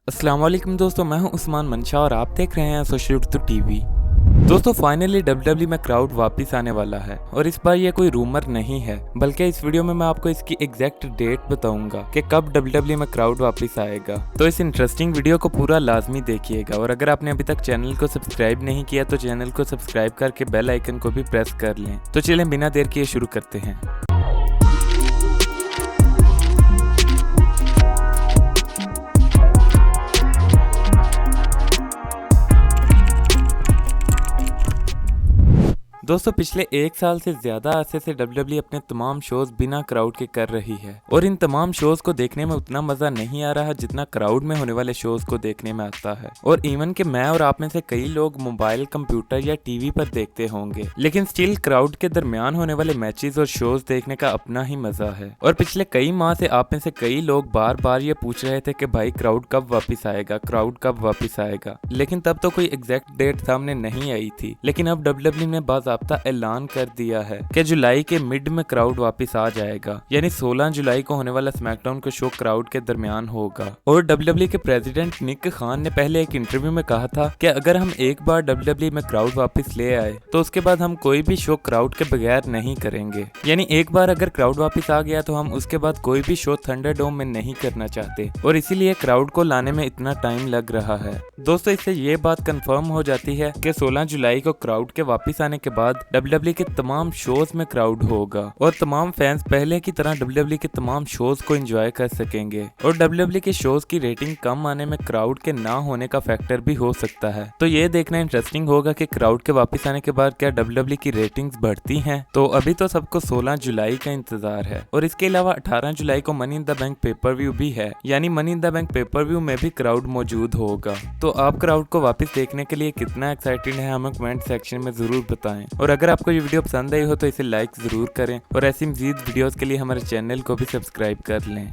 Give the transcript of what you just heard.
अस्सलाम वालेकुम दोस्तों, मैं हूं उस्मान मंशा और आप देख रहे हैं सोशल टू टीवी। दोस्तों फाइनली डब्ल्यूडब्ल्यू में क्राउड वापस आने वाला है और इस बार ये कोई रूमर नहीं है, बल्कि इस वीडियो में मैं आपको इसकी एग्जैक्ट डेट बताऊंगा कि कब डब्ल्यूडब्ल्यू में क्राउड वापस आएगा। तो इस इंटरेस्टिंग वीडियो को पूरा लाजमी देखिएगा और अगर आपने अभी तक चैनल को सब्सक्राइब नहीं किया तो चैनल को सब्सक्राइब करके बेल आइकन को भी प्रेस कर लें। तो चलें बिना देर किए शुरू करते हैं। दोस्तों पिछले एक साल से ज्यादा अरसे से डब्ल्यूडब्ल्यू अपने तमाम शोज बिना क्राउड के कर रही है और इन तमाम शोज को देखने में उतना मजा नहीं आ रहा जितना क्राउड में होने वाले शोज को देखने में आता है। और इवन के मैं और आप में से कई लोग मोबाइल, कंप्यूटर या टीवी पर देखते होंगे, लेकिन स्टिल क्राउड के दरमियान होने वाले मैचेस और शोज देखने का अपना ही मजा है। और पिछले कई माह से आप में से कई लोग बार बार ये पूछ रहे थे कि भाई क्राउड कब वापिस आएगा, क्राउड कब वापिस आएगा, लेकिन तब तो कोई एग्जैक्ट डेट सामने नहीं आई थी। लेकिन अब डब्ल्यूडब्ल्यू ने बाकायदा ऐलान कर दिया है कि जुलाई के मिड में क्राउड वापस आ जाएगा, यानी 16 जुलाई को होने वाला स्मैकडाउन का शो क्राउड के दरमियान होगा। और डब्ल्यूडब्ल्यू के प्रेसिडेंट निक खान ने पहले एक इंटरव्यू में कहा था कि अगर हम एक बार डब्ल्यूडब्ल्यू में क्राउड वापस ले आए तो उसके बाद हम कोई भी शो क्राउड के बगैर नहीं करेंगे। यानी एक बार अगर क्राउड वापस आ गया तो हम उसके बाद कोई भी शो थंडरडोम में नहीं करना चाहते और इसीलिए क्राउड को लाने में इतना टाइम लग रहा है। दोस्तों इससे ये बात कंफर्म हो जाती है कि 16 जुलाई को क्राउड के वापस आने के बाद डब्ल्यूडब्ल्यू के तमाम शोज में क्राउड होगा और तमाम फैंस पहले की तरह डब्ल्यूडब्ल्यू के तमाम शोज को एंजॉय कर सकेंगे। और डब्ल्यूडब्ल्यू के शोज की रेटिंग कम आने में क्राउड के ना होने का फैक्टर भी हो सकता है। तो ये देखना इंटरेस्टिंग होगा कि क्राउड के वापस आने के बाद क्या डब्ल्यूडब्ल्यू की रेटिंग्स बढ़ती हैं। तो अभी तो सबको 16 जुलाई का इंतजार है और इसके अलावा 18 जुलाई को money in the bank pay per view भी है, यानी money in the bank pay per view में भी क्राउड मौजूद होगा। तो आप क्राउड को वापस देखने के लिए कितना एक्साइटेड है हमें कमेंट सेक्शन में जरूर बताएं। और अगर आपको ये वीडियो पसंद आई हो तो इसे लाइक जरूर करें और ऐसी मजीद वीडियोस के लिए हमारे चैनल को भी सब्सक्राइब कर लें।